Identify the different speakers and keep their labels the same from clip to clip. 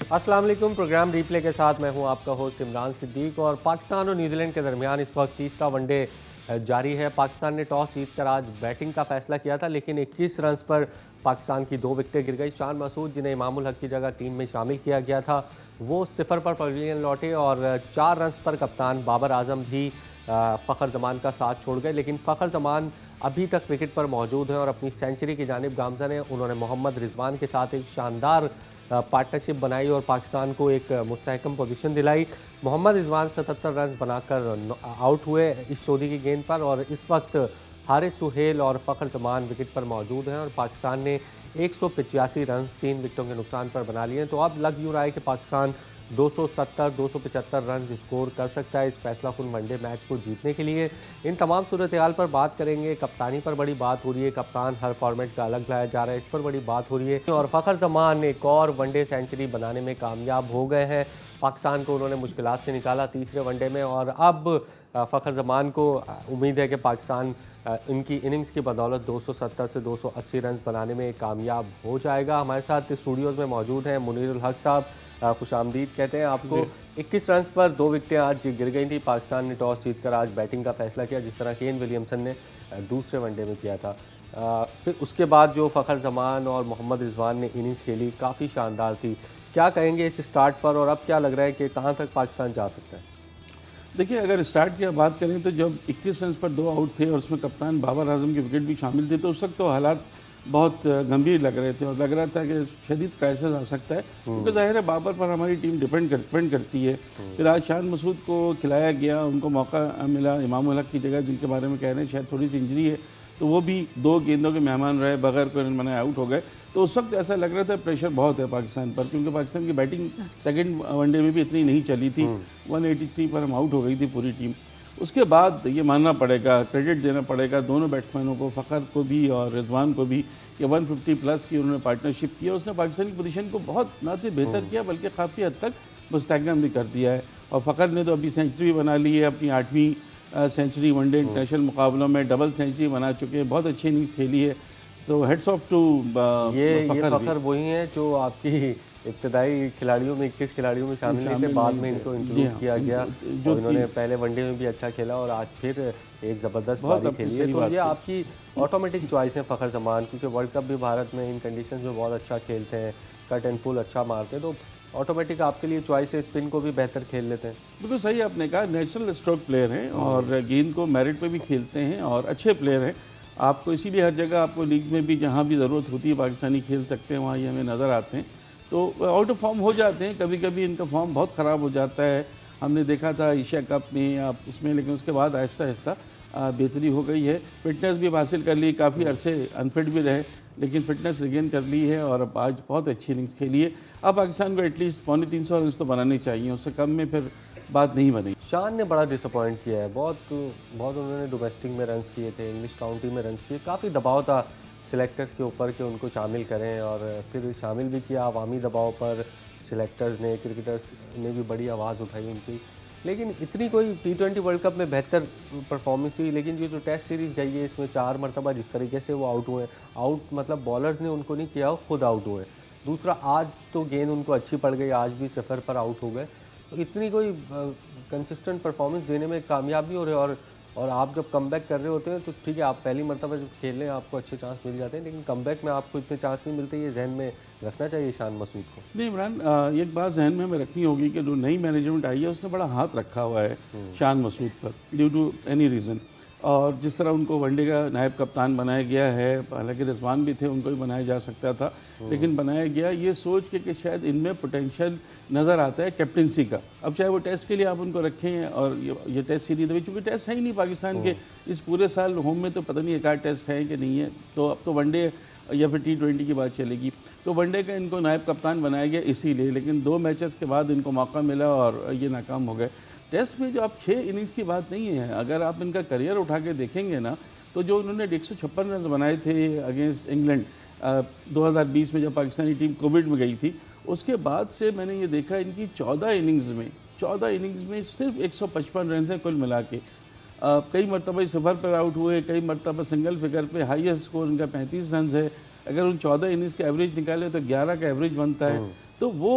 Speaker 1: अस्सलाम वालेकुम। Programme replay के साथ मैं हूं आपका होस्ट इमरान सिद्दीक। और पाकिस्तान और न्यूजीलैंड के दरमियान इस वक्त तीसरा वनडे जारी है। पाकिस्तान ने टॉस जीतकर आज बैटिंग का फैसला किया था, लेकिन 21 रन पर पाकिस्तान की 2 विकेटें गिर गई। शान मसूद, जिन्हें इमामुल हक की जगह टीम में शामिल किया गया था, वो 0 पर पवेलियन लौटे और 4 रन पर कप्तान बाबर आजम भी फ़खर जमान का साथ छोड़ गए। लेकिन फ़खर जमान अभी तक विकेट पर मौजूद हैं और अपनी सेंचुरी की जानिब गामज़न है। उन्होंने मोहम्मद रिजवान के साथ एक शानदार पार्टनरशिप बनाई और पाकिस्तान को एक मुस्तहकम पोजीशन दिलाई। मोहम्मद रिजवान 77 रन बनाकर आउट हुए इस चौधरी की गेंद पर, और इस वक्त हारिस सुहेल और फ़खर जमान विकेट पर मौजूद हैं और पाकिस्तान ने 185 रन 3 विकेटों के नुकसान पर बना लिए हैं। तो अब लग यूँ रहा है कि पाकिस्तान 270-275 रन स्कोर कर सकता है इस फैसला कुन वनडे मैच को जीतने के लिए। इन तमाम सूरत हाल पर बात करेंगे। कप्तानी पर बड़ी बात हो रही है, कप्तान हर फॉर्मेट का अलग लाया जा रहा है, इस पर बड़ी बात हो रही है। और फ़खर जमान एक और वनडे सेंचुरी बनाने में कामयाब हो गए हैं। पाकिस्तान को उन्होंने मुश्किलात से निकाला तीसरे वनडे में, और अब फ़खर जमान को उम्मीद है कि पाकिस्तान इनकी इनिंग्स की बदौलत 270 से 280 रन बनाने में कामयाब हो जाएगा। हमारे साथ स्टूडियोज़ में मौजूद हैं मुनीरुल हक साहब, खुशामदीद कहते हैं आपको। 21 रन पर 2 विकेटें आज गिर गई थी। पाकिस्तान ने टॉस जीतकर आज बैटिंग का फैसला किया, जिस तरह केन विलियमसन ने दूसरे वनडे में किया था। फिर उसके बाद जो फ़खर जमान और मोहम्मद रिजवान ने इनिंग्स खेली काफ़ी शानदार थी। क्या कहेंगे इस स्टार्ट पर, और अब क्या लग रहा है कि कहाँ तक पाकिस्तान जा सकता है?
Speaker 2: देखिए, अगर स्टार्ट की बात करें तो जब 21 रन पर 2 आउट थे और उसमें कप्तान बाबर आजम की विकेट भी शामिल थी, तो उस वक्त तो हालात बहुत गंभीर लग रहे थे और लग रहा था कि शदीद क्राइसिस आ सकता है, क्योंकि जाहिर है बाबर पर हमारी टीम डिपेंड करती है। फिर आज शान मसूद को खिलाया गया, उनको मौका मिला इमामुल हक की जगह, जिनके बारे में कह रहे हैं शायद थोड़ी सी इंजरी है, तो वो भी 2 गेंदों के मेहमान रहे, बगैर कोई रन बनाए आउट हो गए। तो उस वक्त ऐसा लग रहा था प्रेशर बहुत है पाकिस्तान पर, क्योंकि पाकिस्तान की बैटिंग सेकंड वनडे में भी इतनी नहीं चली थी। 183 पर हम आउट हो गई थी पूरी टीम। उसके बाद ये मानना पड़ेगा, क्रेडिट देना पड़ेगा दोनों बैट्समैनों को, फ़खर को भी और रिजवान को भी, कि 150 प्लस की उन्होंने पार्टनरशिप की और उसने पाकिस्तान की पोजीशन को बहुत ना सिर्फ बेहतर किया बल्कि काफ़ी हद तक मुस्तहकम भी कर दिया है। और फ़खर ने तो अभी सेंचुरी बना ली है, अपनी 8वीं सेंचुरी वनडे इंटरनेशनल मुकाबलों में डबल सेंचुरी बना चुके हैं, बहुत अच्छी इनिंग्स खेली है। तो हेड्स ऑफ टू
Speaker 1: ये फ़खर वही हैं जो आपकी इब्तदाई खिलाड़ियों में 21 खिलाड़ियों में शामिल नहीं थे, बाद में इनको इंक्लूड किया गया और इन्होंने पहले वनडे में भी अच्छा खेला और आज फिर एक ज़बरदस्त पारी खेली है। तो ये आपकी ऑटोमेटिक चॉइस है फ़खर जमान, क्योंकि वर्ल्ड कप भी भारत में इन कंडीशंस में बहुत अच्छा खेलते हैं, कट एंड पुल अच्छा मारते हैं, तो ऑटोमेटिक आपके लिए चॉइस है, स्पिन को भी बेहतर खेल लेते हैं।
Speaker 2: बिल्कुल सही आपने कहा, नेचुरल स्ट्रोक प्लेयर हैं और गेंद को मेरिट पे भी खेलते हैं और अच्छे प्लेयर हैं। आपको इसीलिए हर जगह आपको लीग में भी जहाँ भी ज़रूरत होती है पाकिस्तानी खेल सकते हैं, वहाँ ये हमें नज़र आते हैं। तो आउट ऑफ फॉर्म हो जाते हैं, कभी कभी इनका फॉर्म बहुत ख़राब हो जाता है, हमने देखा था एशिया कप में या उसमें, लेकिन उसके बाद आहिस्ता आहिस्ता बेहतरी हो गई है। फिटनेस भी हासिल कर ली, काफ़ी अरसे अनफिट भी रहे, लेकिन फिटनेस रिगेन कर ली है और अब आज बहुत अच्छी इनिंग्स खेली है। अब पाकिस्तान को एटलीस्ट 350 रन तो बनाने चाहिए, उससे कम में फिर बात नहीं बनी।
Speaker 1: शान ने बड़ा डिसअपॉइंट किया है, बहुत उन्होंने डोमेस्टिक में रन्स किए थे, इंग्लिश काउंटी में रन्स किए, काफ़ी दबाव था सिलेक्टर्स के ऊपर कि उनको शामिल करें, और फिर शामिल भी किया अवामी दबाव पर। सिलेक्टर्स ने, क्रिकेटर्स ने भी बड़ी आवाज़ उठाई उनकी, लेकिन इतनी कोई T20 वर्ल्ड कप में बेहतर परफॉर्मेंस थी। लेकिन ये जो टेस्ट सीरीज़ गई है इसमें 4 मरतबा जिस तरीके से वो आउट हुए, आउट मतलब बॉलर्स ने उनको नहीं किया, खुद आउट हुए। दूसरा, आज तो गेंद उनको अच्छी पड़ गई, आज भी 0 पर आउट हो गए। तो इतनी कोई कंसिस्टेंट परफॉर्मेंस देने में कामयाब नहीं हो रहे, और आप जब कमबैक कर रहे होते हैं तो ठीक है, आप पहली मरतबा जब खेल लें आपको अच्छे चांस मिल जाते हैं, लेकिन कमबैक में आपको इतने चांस नहीं मिलते। ये जहन में रखना चाहिए शान मसूद को।
Speaker 2: नहीं इमरान, एक बात जहन में हमें रखनी होगी कि जो नई मैनेजमेंट आई है उसने बड़ा हाथ रखा हुआ है शान मसूद पर, ड्यू टू एनी रीज़न। और जिस तरह उनको वनडे का नायब कप्तान बनाया गया है, हालांकि रिजवान भी थे, उनको भी बनाया जा सकता था, लेकिन बनाया गया ये सोच के कि शायद इनमें पोटेंशियल नज़र आता है कैप्टनसी का। अब चाहे वो टेस्ट के लिए आप उनको रखें और ये टेस्ट सीरीज में, चूँकि टेस्ट है ही नहीं पाकिस्तान के इस पूरे साल, होम में तो पता नहीं एक आध टेस्ट है कि नहीं है, तो अब तो वनडे या फिर T20 की बात चलेगी। तो वनडे का इनको नायब कप्तान बनाया गया इसीलिए, लेकिन 2 मैचेस के बाद इनको मौका मिला और ये नाकाम हो गए। टेस्ट में जो आप 6 इनिंग्स की बात नहीं है, अगर आप इनका करियर उठा के देखेंगे ना, तो जो उन्होंने 156 रन बनाए थे अगेंस्ट इंग्लैंड 2020 में जब पाकिस्तानी टीम कोविड में गई थी, उसके बाद से मैंने ये देखा इनकी 14 इनिंग्स में सिर्फ 155 रन हैं कुल मिला के। कई मरतबा 0 पर आउट हुए, कई मरतबा सिंगल फिगर पे, हाईएस्ट स्कोर इनका 35 रन है। अगर उन 14 इनिंग्स का एवरेज निकाले तो 11 का एवरेज बनता है। तो वो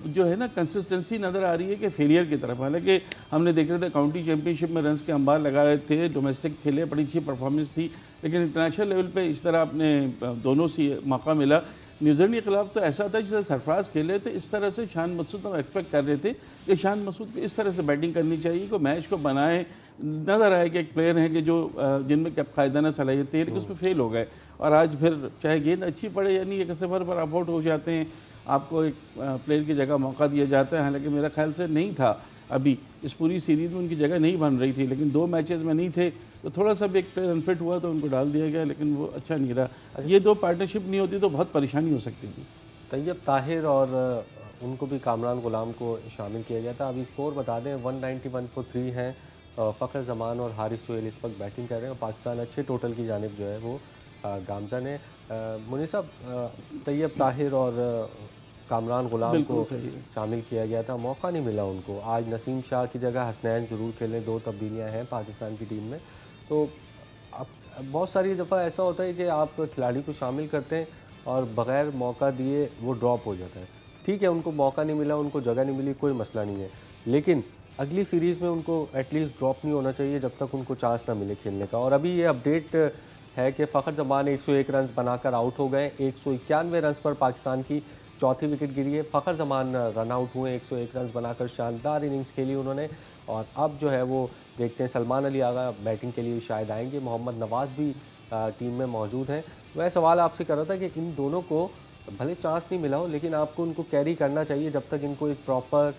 Speaker 2: जो है ना कंसिस्टेंसी नज़र आ रही है कि फेलियर की तरफ। हालांकि हमने देख रहे थे काउंटी चैंपियनशिप में रन्स के अंबार लगा रहे थे, डोमेस्टिक खेले, बड़ी अच्छी परफॉर्मेंस थी, लेकिन इंटरनेशनल लेवल पे इस तरह अपने दोनों से मौका मिला। न्यूजीलैंड के खिलाफ तो ऐसा था जिसे सरफराज खेले थे, इस तरह से शान मसूद हम एक्सपेक्ट कर रहे थे कि शान मसूद को इस तरह से बैटिंग करनी चाहिए कि मैच को बनाए। नज़र आया कि एक प्लेयर हैं कि जो जिनमें क्या कायदाना सलाहियत है, लेकिन उसमें फेल हो गए। और आज फिर चाहे गेंद अच्छी पड़े या नहीं, एक सफ़र पर आप आउट हो जाते हैं, आपको एक प्लेयर की जगह मौका दिया जाता है। हालांकि मेरा ख्याल से नहीं था, अभी इस पूरी सीरीज़ में उनकी जगह नहीं बन रही थी, लेकिन 2 मैचेस में नहीं थे, तो थोड़ा सा भी एक प्लेयर अनफिट हुआ तो उनको डाल दिया गया, लेकिन वो अच्छा नहीं रहा। ये 2 पार्टनरशिप नहीं होती तो बहुत परेशानी हो सकती थी।
Speaker 1: तैयब ताहिर और उनको भी कामरान गुलाम को शामिल किया गया था। अभी स्कोर बता दें, 191 for 3 हैं। फ़खर जमान और हारिस सोहेल इस वक्त बैटिंग कर रहे हैं और पाकिस्तान अच्छे टोटल की जानिब जो है वो गामजा ने मुनीर साहब तैयब ताहिर और कामरान गुलाम को शामिल किया गया था, मौका नहीं मिला उनको। आज नसीम शाह की जगह हसनैन ज़रूर खेलें, 2 तब्दीलियाँ हैं पाकिस्तान की टीम में। तो अब बहुत सारी दफ़ा ऐसा होता है कि आप खिलाड़ी को शामिल करते हैं और बग़ैर मौका दिए वो ड्रॉप हो जाता है। ठीक है, उनको मौका नहीं मिला, उनको जगह नहीं मिली, कोई मसला नहीं है, लेकिन अगली सीरीज़ में उनको एटलीस्ट ड्रॉप नहीं होना चाहिए जब तक उनको चांस ना मिले खेलने का। और अभी ये अपडेट है कि फ़खर जमान 101 रन बनाकर आउट हो गए। 191 रन पर पाकिस्तान की चौथी विकेट गिरी है। फ़खर जमान रन आउट हुए, 101 रन बनाकर शानदार इनिंग्स खेली उन्होंने। और अब जो है वो देखते हैं, सलमान अली आगा बैटिंग के लिए शायद आएंगे, मोहम्मद नवाज़ भी टीम में मौजूद हैं। मैं सवाल आपसे कर रहा था कि इन दोनों को भले चांस नहीं मिला हो, लेकिन आपको उनको कैरी करना चाहिए जब तक इनको एक प्रॉपर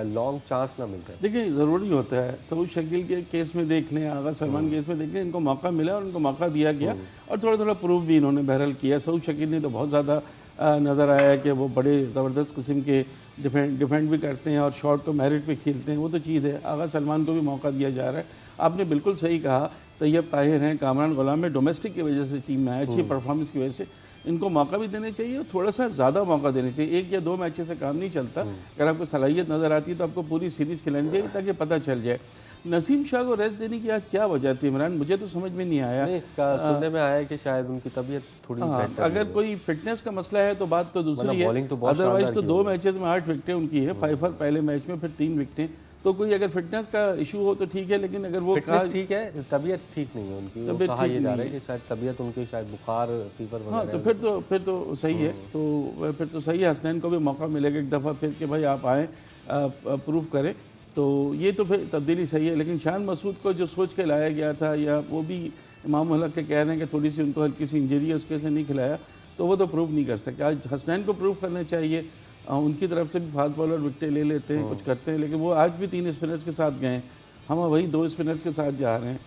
Speaker 1: लॉन्ग चांस ना मिल जाए।
Speaker 2: देखिए, ज़रूरी होता है, सऊद शकील के केस में देख लें, आगा सलमान केस में देख लें, इनको मौका मिला और उनको मौका दिया गया और थोड़ा थोड़ा प्रूव भी इन्होंने बहरहाल किया। सऊद शकील ने तो बहुत ज़्यादा नज़र आया है कि वो बड़े ज़बरदस्त किस्म के डिफेंड भी करते हैं और शॉट को मेरिट पे खेलते हैं, वो तो चीज़ है। आगा सलमान को भी मौका दिया जा रहा है। आपने बिल्कुल सही कहा, तैयब ताहिर हैं, कामरान गुलाम में डोमेस्टिक की वजह से टीम में आए, अच्छी परफॉर्मेंस की वजह से इनको मौका भी देने चाहिए और थोड़ा सा ज़्यादा मौका देने चाहिए। 1 या 2 मैचेस से काम नहीं चलता। अगर आपको सलाहियत नज़र आती है तो आपको पूरी सीरीज़ खिलानी चाहिए ताकि पता चल जाए। नसीम शाह को रेस्ट देने की आज क्या वजह थी इमरान, मुझे तो समझ में नहीं आया।
Speaker 1: सुनने में आया है कि शायद उनकी तबीयत थोड़ी बेहतर
Speaker 2: अगर कोई फिटनेस का मसला है तो बात तो दूसरी है, अदरवाइज तो 2 मैचेस में 8 विकेटें उनकी है। फाइफर पहले मैच में, फिर 3 विकेटें। तो कोई अगर फिटनेस का इशू हो तो ठीक है, लेकिन अगर वो
Speaker 1: ठीक है, तबीयत ठीक नहीं है उनकी, वो कहा ये जा रहा है कि शायद तबीयत उनकी, शायद बुखार, फीवर वगैरह।
Speaker 2: हाँ, तो फिर तो सही है, तो फिर तो सही है। हसनैन को भी मौका मिलेगा एक दफ़ा फिर कि भाई आप आएँ, प्रूव करें, तो ये तो फिर तब्दीली सही है। लेकिन शान मसूद को जो सोच के लाया गया था, या वो भी इमाम हलक के कह रहे हैं कि थोड़ी सी उनको हल्की सी इंजरी है, उसके से नहीं खिलाया, तो वो तो प्रूव नहीं कर सकते। आज हसनैन को प्रूव करना चाहिए। उनकी तरफ से भी फास्ट बॉलर विकेटें ले लेते हैं, कुछ करते हैं, लेकिन वो आज भी 3 स्पिनर्स के साथ गए, हम वही 2 स्पिनर्स के साथ जा रहे हैं,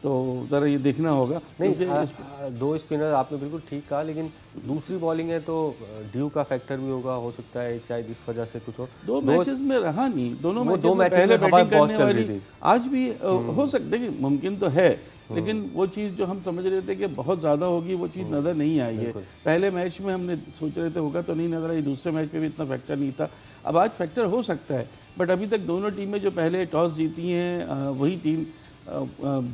Speaker 2: तो ज़रा ये देखना होगा।
Speaker 1: नहीं, 2 स्पिनर आपने बिल्कुल ठीक कहा, लेकिन दूसरी बॉलिंग है तो ड्यू का फैक्टर भी होगा, हो सकता है शायद इस वजह से कुछ हो।
Speaker 2: 2 मैचेस में रहा नहीं, दोनों मैचेस में
Speaker 1: पहले बैटिंग करने वाली
Speaker 2: आज भी हो सकता, देखिए मुमकिन तो है, लेकिन वो चीज़ जो हम समझ रहे थे कि बहुत ज़्यादा होगी, वो चीज़ नज़र नहीं आई है। पहले मैच में हमने सोच रहे थे होगा तो नहीं नज़र आई, दूसरे मैच में भी इतना फैक्टर नहीं था। अब आज फैक्टर हो सकता है, बट अभी तक दोनों टीमें जो पहले टॉस जीती हैं वही टीम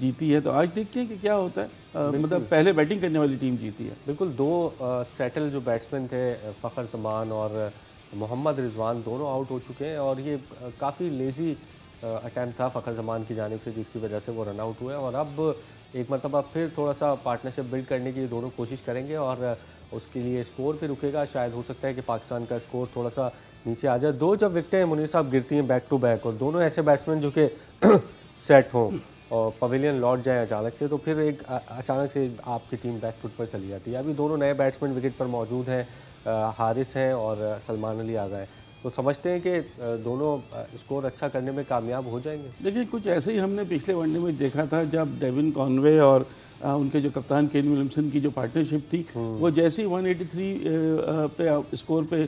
Speaker 2: जीती है, तो आज देखते हैं कि क्या होता है। मतलब पहले बैटिंग करने वाली टीम जीती है।
Speaker 1: बिल्कुल, 2 सेटल जो बैट्समैन थे, फ़खर जमान और मोहम्मद रिजवान, दोनों आउट हो चुके हैं और ये काफ़ी लेज़ी अटैम्प्ट था फ़खर जमान की जानिब से, जिसकी वजह से वो रन आउट हुए। और अब एक मरतबा फिर थोड़ा सा पार्टनरशिप बिल्ड करने की दोनों कोशिश करेंगे और उसके लिए स्कोर भी रुकेगा। शायद हो सकता है कि पाकिस्तान का स्कोर थोड़ा सा नीचे आ जाए। 2 जब विकेटें मुनीर साहब गिरती हैं बैक टू बैक, और दोनों ऐसे बैट्समैन जो कि सेट हों और पवेलियन लौट जाए अचानक से, तो फिर एक अचानक से आपकी टीम बैक फुट पर चली जाती है। अभी दोनों नए बैट्समैन विकेट पर मौजूद हैं, हारिस हैं और सलमान अली आ गए, तो समझते हैं कि दोनों स्कोर अच्छा करने में कामयाब हो जाएंगे।
Speaker 2: देखिए, कुछ ऐसे ही हमने पिछले वनडे में देखा था, जब डेविन कॉनवे और उनके जो कप्तान केन विलियमसन की जो पार्टनरशिप थी, वो जैसे ही 183 पे स्कोर पे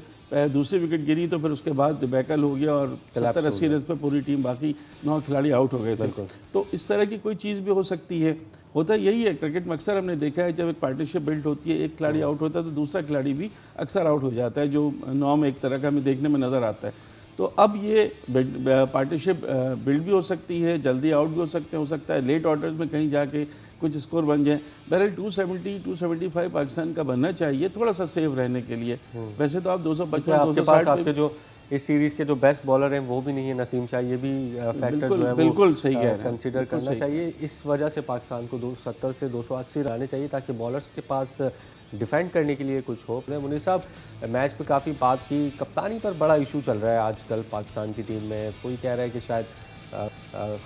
Speaker 2: दूसरी विकेट गिरी, तो फिर उसके बाद बैकल हो गया और 70-80 रन पर पूरी टीम, बाकी 9 खिलाड़ी आउट हो गए थे। तो इस तरह की कोई चीज़ भी हो सकती है। होता यही है क्रिकेट में, अक्सर हमने देखा है जब एक पार्टनरशिप बिल्ड होती है, एक खिलाड़ी आउट होता है तो दूसरा खिलाड़ी भी अक्सर आउट हो जाता है, जो नॉर्म एक तरह का हमें देखने में नज़र आता है। तो अब ये पार्टनरशिप बिल्ड भी हो सकती है, जल्दी आउट भी हो सकते हैं, हो सकता है लेट ऑर्डर्स में कहीं जाके कुछ स्कोर बन जाए। बहरहाल 270 275 पाकिस्तान का बनना चाहिए थोड़ा सा सेफ रहने के लिए। वैसे तो आप 255
Speaker 1: आपके पास
Speaker 2: 260
Speaker 1: आपके जो इस सीरीज़ के जो बेस्ट बॉलर हैं वो भी नहीं है नसीम शाह, ये भी फैक्टर जो है
Speaker 2: बिल्कुल सही कह रहे हैं,
Speaker 1: कंसिडर करना चाहिए। इस वजह से पाकिस्तान को 270 से 280 रन आने चाहिए ताकि बॉलर्स के पास डिफेंड करने के लिए कुछ हो। मुनीर साहब, मैच पे काफ़ी बात की, कप्तानी पर बड़ा इशू चल रहा है आजकल पाकिस्तान की टीम में। कोई कह रहा है कि शायद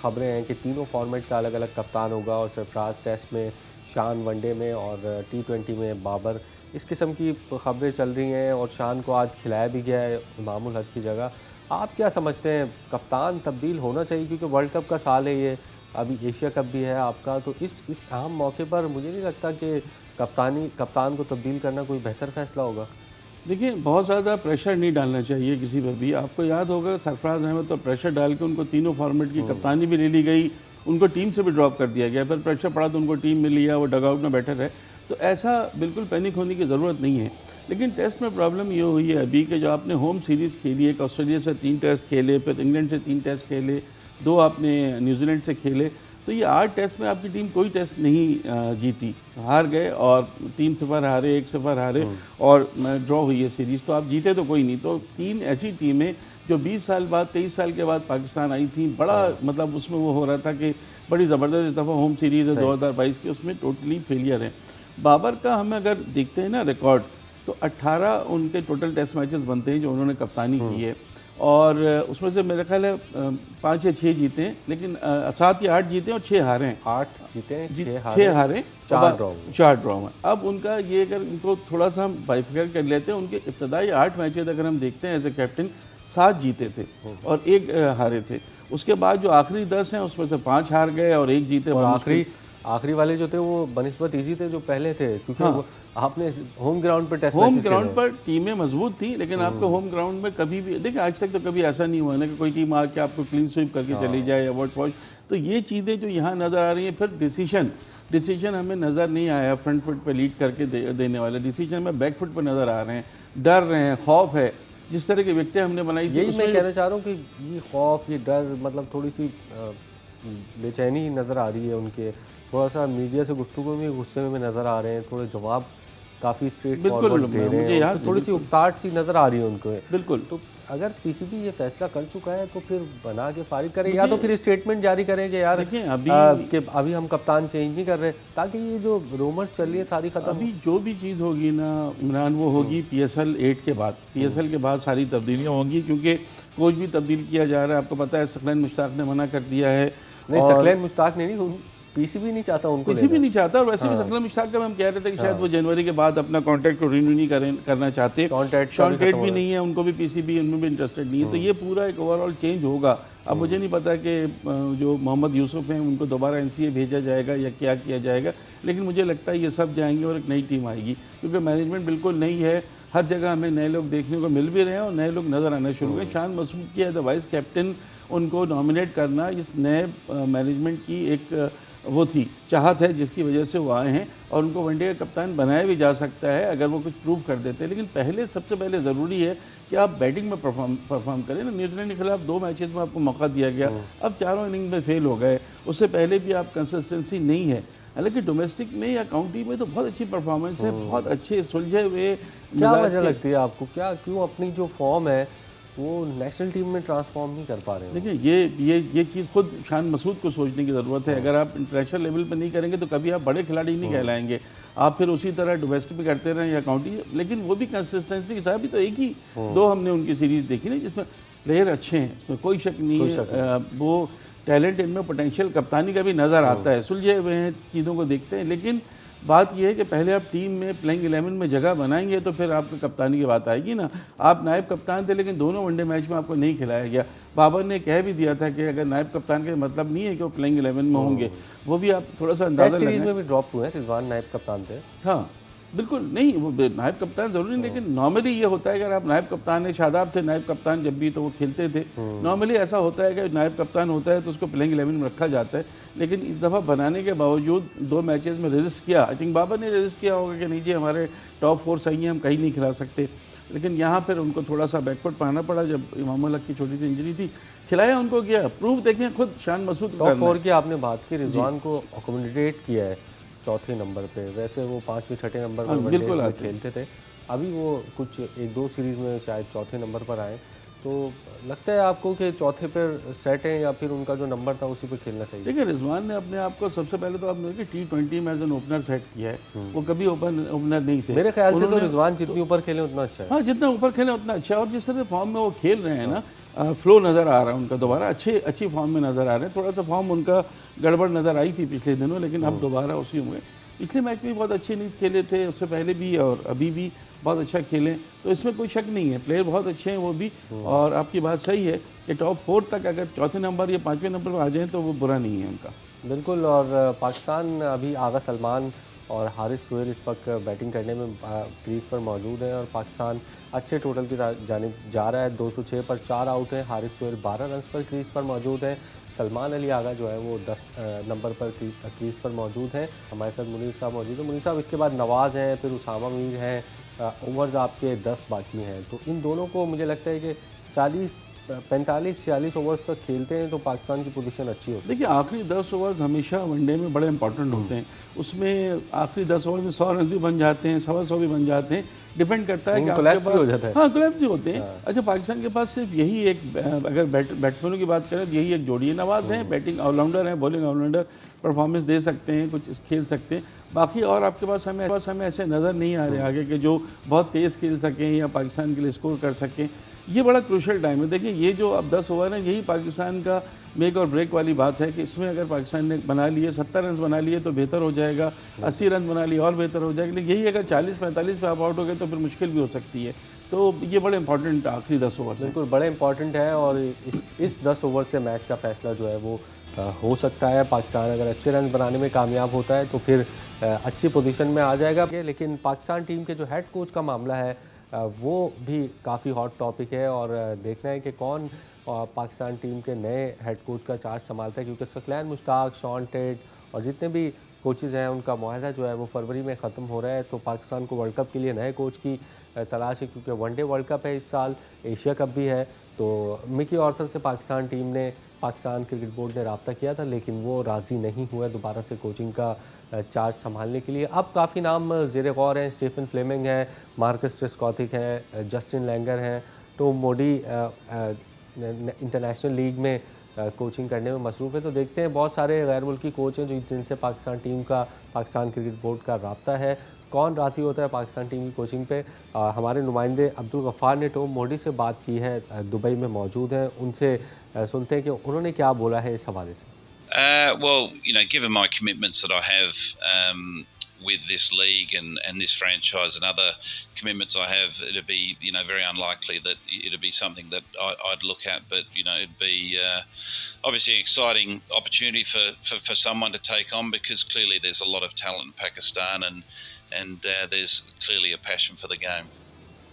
Speaker 1: ख़बरें हैं कि तीनों फॉर्मेट का अलग अलग कप्तान होगा, और सरफराज टेस्ट में, शान वनडे में और T20 में बाबर, इस किस्म की खबरें चल रही हैं। और शान को आज खिलाया भी गया है इमामुल हक की जगह। आप क्या समझते हैं, कप्तान तब्दील होना चाहिए? क्योंकि वर्ल्ड कप का साल है ये, अभी एशिया कप भी है आपका, तो इस अहम मौके पर मुझे नहीं लगता कि कप्तान को तब्दील करना कोई बेहतर फ़ैसला होगा।
Speaker 2: देखिए, बहुत ज़्यादा प्रेशर नहीं डालना चाहिए किसी पर भी। आपको याद होगा सरफराज अहमद तो प्रेशर डाल के उनको तीनों फॉर्मेट की कप्तानी भी ले ली गई, उनको टीम से भी ड्रॉप कर दिया गया, फिर प्रेशर पड़ा तो उनको टीम में लिया, वो डगआउट में बैठे रहे। तो ऐसा बिल्कुल पैनिक होने की ज़रूरत नहीं है। लेकिन टेस्ट में प्रॉब्लम ये हुई है अभी कि जो आपने होम सीरीज़ खेली, एक ऑस्ट्रेलिया से 3 टेस्ट खेले, फिर इंग्लैंड से 3 टेस्ट खेले, 2 आपने न्यूजीलैंड से खेले, तो ये 8 टेस्ट में आपकी टीम कोई टेस्ट नहीं जीती, हार गए, और 3-0 हारे, 1-0 हारे, और ड्रॉ हुई है सीरीज़। तो आप जीते तो कोई नहीं। तो 3 ऐसी टीमें जो 20 साल बाद, 23 साल के बाद पाकिस्तान आई थी, बड़ा मतलब उसमें वो हो रहा था कि बड़ी ज़बरदस्त इस दफ़ा होम सीरीज़ है 2022 की, उसमें टोटली फेलियर है। बाबर का हम अगर देखते हैं ना रिकॉर्ड, तो 18 उनके टोटल टेस्ट मैचेस बनते हैं जो उन्होंने कप्तानी की है, और उसमें से मेरा ख्याल है 5 या 6 जीते हैं, लेकिन 7 या 8 जीते हैं और 6 हारे हैं।
Speaker 1: 8 जीते हैं,
Speaker 2: 6 हारे,
Speaker 1: 4
Speaker 2: ड्रॉ में। अब उनका ये, अगर उनको थोड़ा सा हम बाइफिकर कर लेते हैं, उनके इब्तदाई 8 मैचेस अगर हम देखते हैं एज ए कैप्टन, 7 जीते थे और 1 हारे थे। उसके बाद जो आखिरी 10 हैं उसमें से 5 हार गए और 1 जीते।
Speaker 1: और आखिरी वाले जो थे वो बनिस्बत ईजी थे जो पहले थे, क्योंकि वो आपने होम ग्राउंड पर टेस्ट
Speaker 2: होम ग्राउंड पर टीमें मजबूत थी, लेकिन आपको होम ग्राउंड में कभी भी देखिए, आज तक तो कभी ऐसा नहीं हुआ ना कि कोई टीम आके आपको क्लीन स्वीप करके चली जाए या वॉट वॉश। तो ये चीज़ें जो यहाँ नज़र आ रही हैं, फिर डिसीजन हमें नज़र नहीं आया फ्रंट फुट पे लीड करके देने वाले डिसीजन में बैक फुट पर नज़र आ रहे हैं, डर रहे हैं, खौफ है। जिस तरह की विकेटें हमने बनाई थी,
Speaker 1: यही मैं कहना चाह रहा हूँ कि ये खौफ, ये डर, मतलब थोड़ी सी बेचैनी नज़र आ रही है उनके, थोड़ा सा मीडिया से गुफ्तगू में गुस्से में नज़र आ रहे हैं, थोड़े जवाब काफ़ी स्ट्रेट फॉरवर्ड दे रहे हैं, तो थोड़ी सी उकताहट सी नज़र आ रही है उनको।
Speaker 2: बिल्कुल।
Speaker 1: तो अगर पीसीबी ये फैसला कर चुका है तो फिर बना के फारिग करें, या तो फिर स्टेटमेंट जारी करें कि यार
Speaker 2: देखिए
Speaker 1: अभी हम कप्तान चेंज नहीं कर रहे, ताकि ये जो रूमर्स चल रही है सारी खत्म।
Speaker 2: अभी जो भी चीज़ होगी ना इमरान, वो होगी PSL 8 के बाद। PSL के बाद सारी तब्दीलियाँ होंगी, क्योंकि कोच भी तब्दील किया जा रहा है। आपको पता है सकलैन मुश्ताक ने मना कर दिया है।
Speaker 1: नहीं, सकलैन मुश्ताक ने नहीं, पीसीबी नहीं चाहता उनको,
Speaker 2: पीसीबी नहीं चाहता। और वैसे भी सकलैन मुश्ताक का हम कह रहे थे कि शायद वो जनवरी के बाद अपना कॉन्ट्रैक्ट को रिन्यू नहीं करना चाहते। शॉन्टेट भी नहीं है, उनको भी पीसीबी उनमें भी इंटरेस्टेड नहीं है। तो ये पूरा एक ओवरऑल चेंज होगा। अब मुझे नहीं पता कि जो मोहम्मद यूसुफ हैं उनको दोबारा NCA भेजा जाएगा या क्या किया जाएगा, लेकिन मुझे लगता है ये सब जाएंगे और एक नई टीम आएगी, क्योंकि मैनेजमेंट बिल्कुल नई है। हर जगह हमें नए लोग देखने को मिल भी रहे हैं और नए लोग नज़र आना शुरू हुए। शान मसूद की एज वाइस कैप्टन उनको नॉमिनेट करना इस नए मैनेजमेंट की एक वो थी, चाहत है, जिसकी वजह से वो आए हैं, और उनको वनडे का कप्तान बनाया भी जा सकता है अगर वो कुछ प्रूव कर देते हैं। लेकिन सबसे पहले ज़रूरी है कि आप बैटिंग में परफॉर्म करें ना। न्यूजीलैंड के खिलाफ 2 मैचेस में आपको मौका दिया गया, अब 4 इनिंग में फेल हो गए। उससे पहले भी आप कंसिस्टेंसी नहीं है। हालांकि डोमेस्टिक में या काउंटी में तो बहुत अच्छी परफॉर्मेंस है, बहुत अच्छे सुलझे हुए।
Speaker 1: क्या वजह लगती है आपको, क्यों अपनी जो फॉर्म है वो नेशनल टीम में ट्रांसफॉर्म नहीं कर पा रहे हैं?
Speaker 2: देखिए, ये चीज़ खुद शान मसूद को सोचने की ज़रूरत है। अगर आप इंटरनेशनल लेवल पर नहीं करेंगे तो कभी आप बड़े खिलाड़ी नहीं कहलाएंगे। आप फिर उसी तरह डोमेस्टिक में करते रहें या काउंटी, लेकिन वो भी कंसिस्टेंसी के साथ। भी तो एक ही 2 हमने उनकी सीरीज़ देखी ना जिसमें प्लेयर अच्छे हैं, इसमें कोई शक नहीं है। वो टैलेंट, इनमें पोटेंशियल कप्तानी का भी नज़र आता है, सुलझे हुए हैं, चीज़ों को देखते हैं। लेकिन बात यह है कि पहले आप टीम में प्लेइंग 11 में जगह बनाएंगे तो फिर आपको कप्तानी की बात आएगी ना। आप नायब कप्तान थे, लेकिन दोनों वनडे मैच में आपको नहीं खिलाया गया। बाबर ने कह भी दिया था कि अगर नायब कप्तान का मतलब नहीं है कि वो प्लेइंग 11 में होंगे, वो भी आप थोड़ा सा अंदाज़ा
Speaker 1: सीरीज में भी ड्रॉप हुए हैं, रिजवान नायब कप्तान थे।
Speaker 2: हाँ बिल्कुल, नहीं वो नायब कप्तान ज़रूरी नहीं, लेकिन नॉर्मली ये होता है अगर आप नायब कप्तान है, शादाब थे नायब कप्तान जब भी, तो वो खेलते थे। नॉर्मली ऐसा होता है कि नायब कप्तान होता है तो उसको प्लेइंग 11 में रखा जाता है। लेकिन इस दफ़ा बनाने के बावजूद 2 मैचेस में रेजिस्ट किया। आई थिंक बाबर ने रेजिस्ट किया होगा कि नहीं जी, हमारे टॉप 4 सही हैं, हम कहीं नहीं खिला सकते। लेकिन यहाँ फिर उनको थोड़ा सा बैकवर्ड पाना पड़ा जब इमाम उल हक की छोटी सी इंजरी थी। खिलाया उनको गया, प्रूव देखें खुद शान मसूद को
Speaker 1: टॉप
Speaker 2: करना
Speaker 1: 4
Speaker 2: है।
Speaker 1: की आपने बात की, रिजवान को अकोमोडेट किया है चौथे नंबर पे। वैसे वो 5वें 6ठे नंबर पर
Speaker 2: हाँ,
Speaker 1: वनडेज
Speaker 2: बिल्कुल
Speaker 1: में
Speaker 2: आते हैं।
Speaker 1: खेलते थे, अभी वो कुछ 1-2 सीरीज़ में शायद चौथे नंबर पर आए। तो लगता है आपको कि चौथे पर सेट है या फिर उनका जो नंबर था उसी पे खेलना चाहिए?
Speaker 2: देखिए रिजवान ने अपने आप को सबसे पहले तो आपने देखिए T20 में एज एन ओपनर सेट किया है, वो कभी ओपनर नहीं थे।
Speaker 1: मेरे ख्याल से तो
Speaker 2: उन्होंने
Speaker 1: रिजवान जितनी ऊपर खेले उतना अच्छा है।
Speaker 2: हाँ, जितना ऊपर खेलें उतना अच्छा है। और जिस तरह से फॉर्म में वो खेल रहे हैं ना, फ्लो नज़र आ रहा है उनका दोबारा, अच्छी फॉर्म में नज़र आ रहे हैं। थोड़ा सा फॉर्म उनका गड़बड़ नज़र आई थी पिछले दिनों, लेकिन अब दोबारा उसी में। पिछले मैच में बहुत अच्छे नहीं खेले थे, उससे पहले भी और अभी भी बहुत अच्छा खेले, तो इसमें कोई शक नहीं है, प्लेयर बहुत अच्छे हैं वो भी। और आपकी बात सही है कि टॉप 4 तक अगर चौथे नंबर या 5वें नंबर पर आ जाएँ तो वो बुरा नहीं है उनका।
Speaker 1: बिल्कुल। और पाकिस्तान अभी आगा सलमान और हारिस सोहेल इस वक्त बैटिंग करने में क्रीज़ पर मौजूद है और पाकिस्तान अच्छे टोटल की जानिब जा रहा है। 206 पर 4 आउट हैं, हारिस सोहेल 12 रन पर क्रीज़ पर मौजूद हैं। सलमान अली आगा जो है वो 10 नंबर पर क्रीज़ पर मौजूद हैं। हमारे साथ मुनीर साहब मौजूद हैं। मुनीर साहब, इसके बाद नवाज़ हैं, फिर उसामा मीर हैं, ओवर्स आपके 10 बाकी हैं। तो इन दोनों को मुझे लगता है कि 45-46 ओवर्स तक खेलते हैं तो पाकिस्तान की पोजीशन अच्छी हो सकती है।
Speaker 2: देखिए आखिरी 10 ओवर्स हमेशा वनडे में बड़े इंपॉर्टेंट होते हैं। उसमें आखिरी 10 ओवर में 100 रन भी बन जाते हैं, 125 भी बन जाते हैं, डिपेंड करता है कि आपके
Speaker 1: कोलैप्स भी
Speaker 2: पास।
Speaker 1: हो जाता है।
Speaker 2: हाँ, कोलैप्स भी होते हैं। अच्छा, पाकिस्तान के पास सिर्फ यही एक, अगर बैट्समैनों की बात करें तो यही एक जोड़ी है। नवाज़ हैं, बैटिंग ऑलराउंडर हैं, बॉलिंग ऑलराउंडर, परफॉर्मेंस दे सकते हैं, कुछ खेल सकते हैं। बाकी और आपके पास हमें ऐसे नज़र नहीं आ रहे आगे कि जो बहुत तेज़ खेल सकें या पाकिस्तान के लिए स्कोर कर सकें। ये बड़ा क्रूशल टाइम है। देखिए ये जो अब 10 ओवर हैं, यही पाकिस्तान का मेक और ब्रेक वाली बात है कि इसमें अगर पाकिस्तान ने बना लिए 70 रन बना लिए तो बेहतर हो जाएगा, 80 रन बना लिए और बेहतर हो जाएगा। लेकिन यही अगर 40-45 पे आप आउट हो गए तो फिर मुश्किल भी हो सकती है। तो ये बड़े इंपॉर्टेंट आखिरी 10 ओवर हैं।
Speaker 1: बिल्कुल बड़े इंपॉर्टेंट है और इस 10 ओवर से मैच का फैसला जो है वो हो सकता है। पाकिस्तान अगर अच्छे रन बनाने में कामयाब होता है तो फिर अच्छी पोजीशन में आ जाएगा। लेकिन पाकिस्तान टीम के जो हेड कोच का मामला है वो भी काफ़ी हॉट टॉपिक है और देखना है कि कौन पाकिस्तान टीम के नए हेड कोच का चार्ज संभालता है, क्योंकि सकलैन मुश्ताक, शॉन टेट और जितने भी कोचेज़ हैं उनका मुआहदा जो है वो फरवरी में ख़त्म हो रहा है। तो पाकिस्तान को वर्ल्ड कप के लिए नए कोच की तलाश है, क्योंकि वनडे वर्ल्ड कप है इस साल, एशिया कप भी है। तो मिकी आर्थर से पाकिस्तान क्रिकेट बोर्ड ने रब्ता किया था, लेकिन वो राज़ी नहीं हुआ दोबारा से कोचिंग का चार्ज संभालने के लिए। अब काफ़ी नाम ज़ेर गौर हैं, स्टीफन फ्लेमिंग है, मार्कस ट्रेस्कॉथिक हैं, जस्टिन लैंगर हैं, टॉम मोडी इंटरनेशनल लीग में कोचिंग करने में मसरूफ़ है। तो देखते हैं, बहुत सारे गैर मुल्की कोच हैं जिनसे पाकिस्तान क्रिकेट बोर्ड का रब्ता है। कौन राज़ी होता है पाकिस्तान टीम की कोचिंग पे? हमारे नुमाइंदे अब्दुल गफ़ार ने टॉम मोडी से बात की है, दुबई में मौजूद हैं। उनसे सुनते हैं कि उन्होंने क्या बोला है इस हवाले से।
Speaker 3: Well, given my commitments that I have with this league and this franchise and other commitments I have, it'd be very unlikely that it'd be something that I'd look at. But it'd be obviously an exciting opportunity for someone to take on, because clearly there's a lot of talent in Pakistan and there's clearly a passion for the game.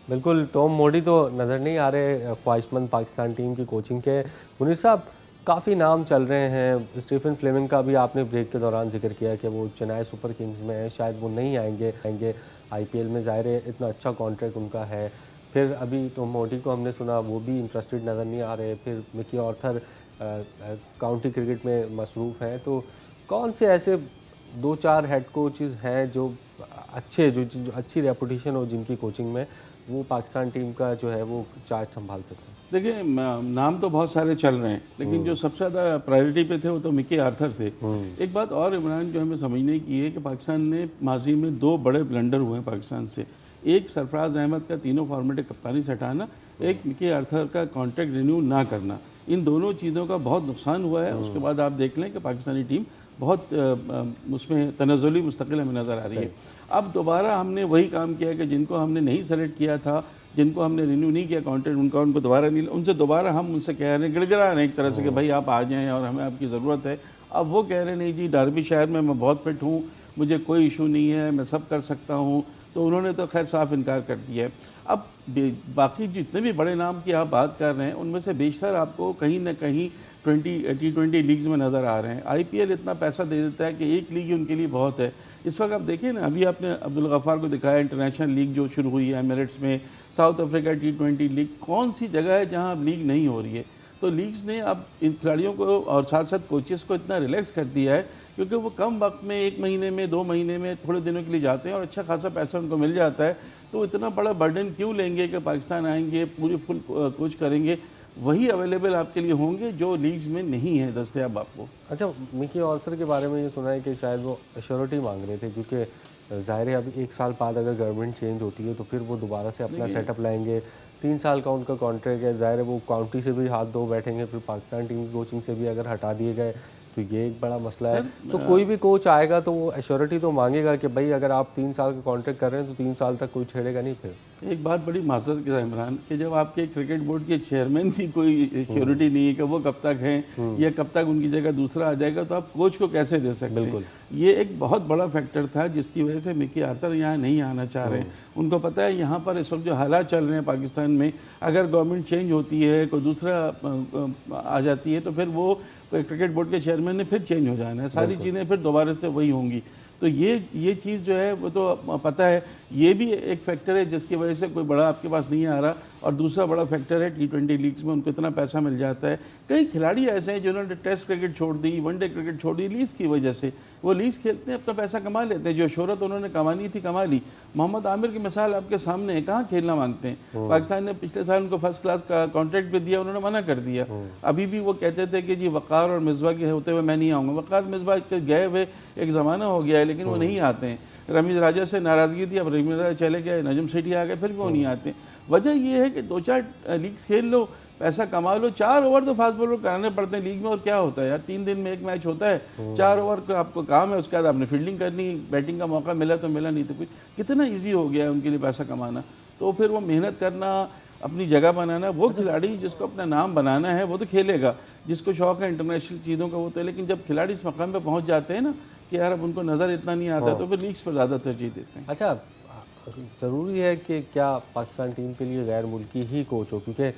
Speaker 1: बिल्कुल, Tom मोडी तो नज़र नहीं आ रहे ख्वाहिशमंद Pakistan team की coaching के। मुनीर साहब, काफ़ी नाम चल रहे हैं। स्टीफन फ्लेमिंग का भी आपने ब्रेक के दौरान जिक्र किया कि वो चेन्नई सुपर किंग्स में है, शायद वो नहीं आएंगे आईपीएल में। ज़ाहिर है इतना अच्छा कॉन्ट्रैक्ट उनका है। फिर अभी टॉम मोडी को हमने सुना, वो भी इंटरेस्टेड नज़र नहीं आ रहे। फिर मिकी आर्थर काउंटी क्रिकेट में मसरूफ़ हैं। तो कौन से ऐसे 2-4 हेड कोचेज़ हैं जो अच्छी रेपुटेशन हो जिनकी कोचिंग में, वो पाकिस्तान टीम का जो है वो चार्ज संभाल सकते हैं?
Speaker 2: देखिए नाम तो बहुत सारे चल रहे हैं, लेकिन जो सबसे ज़्यादा प्रायोरिटी पे थे वो तो मिकी आर्थर थे। एक बात और इमरान जो हमें समझने की है कि पाकिस्तान ने माजी में 2 बड़े ब्लंडर हुए हैं पाकिस्तान से। एक सरफराज अहमद का तीनों फॉर्मेट कप्तानी से हटाना, एक मिकी आर्थर का कॉन्ट्रैक्ट रिन्यू ना करना। इन दोनों चीज़ों का बहुत नुकसान हुआ है। उसके बाद आप देख लें कि पाकिस्तानी टीम बहुत उसमें तनज़ुली मुस्तकिल हमें नज़र आ रही है। अब दोबारा हमने वही काम किया कि जिनको हमने नहीं सेलेक्ट किया था, जिनको हमने रिन्यू नहीं किया कॉन्ट्रैक्ट, उनको दोबारा नहीं, हम उनसे कह रहे हैं, गिड़गिड़ा रहे हैं एक तरह से कि भाई आप आ जाएं और हमें आपकी ज़रूरत है। अब वो कह रहे हैं नहीं जी, डार्बी शहर में मैं बहुत फिट हूँ, मुझे कोई इशू नहीं है, मैं सब कर सकता हूँ। तो उन्होंने तो खैर साफ इनकार कर दिया है। अब बाकी जितने भी बड़े नाम की आप बात कर रहे हैं उनमें से बेशतर आपको कहीं ना कहीं T20 लीग्स में नज़र आ रहे हैं। IPL इतना पैसा दे देता है कि एक लीग ही उनके लिए बहुत है। इस वक्त आप देखिए ना, अभी आपने अब्दुल गफ़ार को दिखाया इंटरनेशनल लीग जो शुरू हुई है एमिरेट्स में, साउथ अफ्रीका T20 लीग, कौन सी जगह है जहां अब लीग नहीं हो रही है? तो लीग्स ने अब इन खिलाड़ियों को और साथ साथ कोचेस को इतना रिलैक्स कर दिया है क्योंकि वो कम वक्त में 1 महीने में 2 महीने में थोड़े दिनों के लिए जाते हैं और अच्छा खासा पैसा उनको मिल जाता है। तो इतना बड़ा बर्डन क्यों लेंगे कि पाकिस्तान आएंगे पूरी फुल कोच करेंगे? वही अवेलेबल आपके लिए होंगे जो लीग्स में नहीं है दस्तयाब आपको।
Speaker 1: अच्छा, मिकी आर्थर के बारे में ये सुना है कि शायद वो एश्योरिटी मांग रहे थे, क्योंकि ज़ाहिर है अभी 1 साल बाद अगर गवर्नमेंट चेंज होती है तो फिर वो दोबारा से अपना सेटअप लाएंगे। 3 साल का उनका कॉन्ट्रैक्ट है, ज़ाहिर है वो काउंटी से भी हाथ धो बैठेंगे, फिर पाकिस्तान टीम की कोचिंग से भी अगर हटा दिए गए तो ये एक बड़ा मसला है। तो कोई भी कोच आएगा तो वो एश्योरिटी तो मांगेगा कि भाई अगर आप 3 साल का कॉन्ट्रैक्ट कर रहे हैं तो 3 साल तक कोई छेड़ेगा नहीं। फिर
Speaker 2: एक बात बड़ी माजरत के साथ इमरान, कि जब आपके क्रिकेट बोर्ड के चेयरमैन की कोई श्योरिटी नहीं है कि वो कब तक हैं या कब तक उनकी जगह दूसरा आ जाएगा, तो आप कोच को कैसे दे सकते हैं? ये एक बहुत बड़ा फैक्टर था जिसकी वजह से मिकी आर्थर यहाँ नहीं आना चाह रहे हैं। उनको पता है यहाँ पर इस वक्त जो हालात चल रहे हैं पाकिस्तान में, अगर गवर्नमेंट चेंज होती है, कोई दूसरा आ जाती है, तो फिर वो क्रिकेट बोर्ड के चेयरमैन ने फिर चेंज हो जाना है, सारी चीज़ें फिर दोबारा से वही होंगी। तो ये चीज़ जो है वो तो पता है। ये भी एक फैक्टर है जिसकी वजह से कोई बड़ा आपके पास नहीं आ रहा। और दूसरा बड़ा फैक्टर है T20 लीग्स में उनको इतना पैसा मिल जाता है। कई खिलाड़ी ऐसे हैं जिन्होंने टेस्ट क्रिकेट छोड़ दी, वनडे क्रिकेट छोड़ दी लीग्स की वजह से। वो लीग्स खेलते हैं, अपना पैसा कमा लेते हैं, जो शोहरत उन्होंने कमानी थी कमा ली। मोहम्मद आमिर की मिसाल आपके सामने है, कहाँ खेलना मांगते हैं। पाकिस्तान ने पिछले साल उनको फर्स्ट क्लास का कॉन्ट्रैक्ट भी दिया, उन्होंने मना कर दिया। अभी भी वो कहते थे कि जी वक़ार और मिसबा के होते हुए मैं नहीं आऊँगा। वक़ार मिसबा के गए हुए एक ज़माना हो गया है, लेकिन वो नहीं आते हैं। रमीज़ राजा से नाराज़गी थी, अब रमीज़ राजा चले गए, नजम सेठी आ गए, फिर भी वो नहीं आते। वजह ये है कि 2-4 लीग्स खेल लो, पैसा कमा लो। 4 ओवर तो फास्ट बॉलर कराने पड़ते हैं लीग में, और क्या होता है यार, 3 दिन में एक मैच होता है, 4 ओवर का आपको काम है, उसके बाद आपने फील्डिंग करनी, बैटिंग का मौका मिला तो मिला, नहीं तो कुछ। कितना ईजी हो गया है उनके लिए पैसा कमाना। तो फिर वो मेहनत करना, अपनी जगह बनाना, वो खिलाड़ी जिसको अपना नाम बनाना है वो तो खेलेगा, जिसको शौक है इंटरनेशनल चीज़ों का वो तो। लेकिन जब खिलाड़ी इस मकाम पे पहुंच जाते हैं ना कि यार अब उनको नज़र इतना नहीं आता, तो फिर लीग्स पर ज़्यादा तरजीह देते हैं।
Speaker 1: अच्छा, ज़रूरी है कि क्या पाकिस्तान टीम के लिए गैर मुल्की ही कोच हो? क्योंकि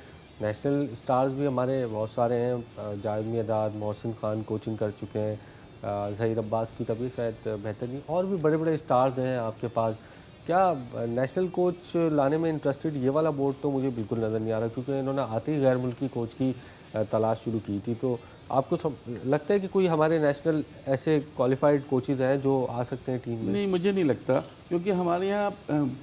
Speaker 1: नेशनल स्टार्स भी हमारे बहुत सारे हैं। जावेद मियांदाद, मोहसिन खान कोचिंग कर चुके हैं, ज़हीर अब्बास की तबीयत शायद बेहतर नहीं, और भी बड़े बड़े स्टार्स हैं आपके पास। क्या नेशनल कोच लाने में इंटरेस्टेड ये वाला बोर्ड तो मुझे बिल्कुल नज़र नहीं आ रहा, क्योंकि इन्होंने आते ही गैर मुल्की कोच की तलाश शुरू की थी। तो आपको लगता है कि कोई हमारे नेशनल ऐसे क्वालिफाइड कोचेज़ हैं जो आ सकते हैं टीम में?
Speaker 2: नहीं, मुझे नहीं लगता, क्योंकि हमारे यहाँ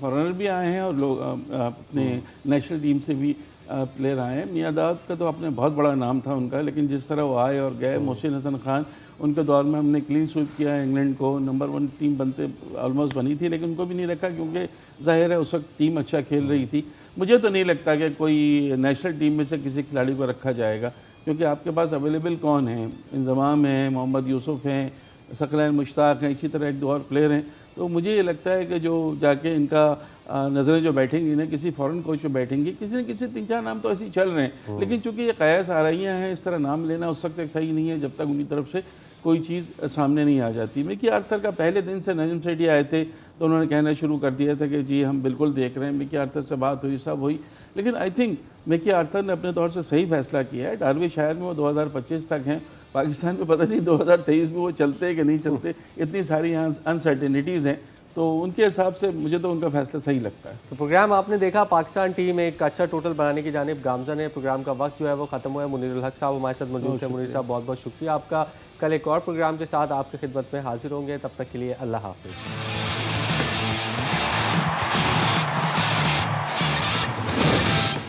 Speaker 2: फॉरेनर भी आए हैं और लोग अपने नेशनल टीम से भी प्लेयर आए हैं। मियांदाद का तो अपने बहुत बड़ा नाम था उनका, लेकिन जिस तरह वो आए और गए, मोहसिन हसन खान, उनके दौर में हमने क्लीन स्वीप किया इंग्लैंड को, नंबर 1 टीम बनते ऑलमोस्ट बनी थी, लेकिन उनको भी नहीं रखा क्योंकि ज़ाहिर है उस वक्त टीम अच्छा खेल रही थी। मुझे तो नहीं लगता कि कोई नेशनल टीम में से किसी खिलाड़ी को रखा जाएगा, क्योंकि आपके पास अवेलेबल कौन है, इंज़माम है, मोहम्मद यूसुफ हैं, सकलैन मुश्ताक हैं, इसी तरह 1-2 और प्लेयर हैं। तो मुझे ये लगता है कि जो जाके इनका नज़रें जो बैठेंगी ना, किसी फॉरेन कोच पे बैठेंगी, किसी न किसी 3-4 नाम तो ऐसे ही चल रहे हैं। लेकिन चूंकि ये कयास आ रही हैं, इस तरह नाम लेना उस वक्त तक सही नहीं है जब तक उनकी तरफ से कोई चीज़ सामने नहीं आ जाती। मिकी आर्थर का पहले दिन से नजम सेठी आए थे तो उन्होंने कहना शुरू कर दिया था कि जी हम बिल्कुल देख रहे हैं। मिकी आर्थर से बात हुई, सब हुई, लेकिन आई थिंक मिकी आर्थर ने अपने तौर से सही फैसला किया है। डार्विशायर में वो 2025 तक हैं, पाकिस्तान में पता नहीं 2023 में वो चलते हैं कि नहीं चलते, इतनी सारी यहाँ अनसर्टेनिटीज़ हैं। तो उनके हिसाब से मुझे तो उनका फैसला सही लगता है।
Speaker 1: तो प्रोग्राम आपने देखा, पाकिस्तान टीम एक अच्छा टोटल बनाने की जानिब गामज़न है। प्रोग्राम का वक्त जो है वो ख़त्म हुआ है। मुनीर उल हक साहब हमारे साथ मौजूद थे। मुनीर साहब बहुत बहुत शुक्रिया आपका। कल एक और प्रोग्राम के साथ आपकी खिदमत में हाजिर होंगे, तब तक के लिए अल्लाह हाफ़िज़।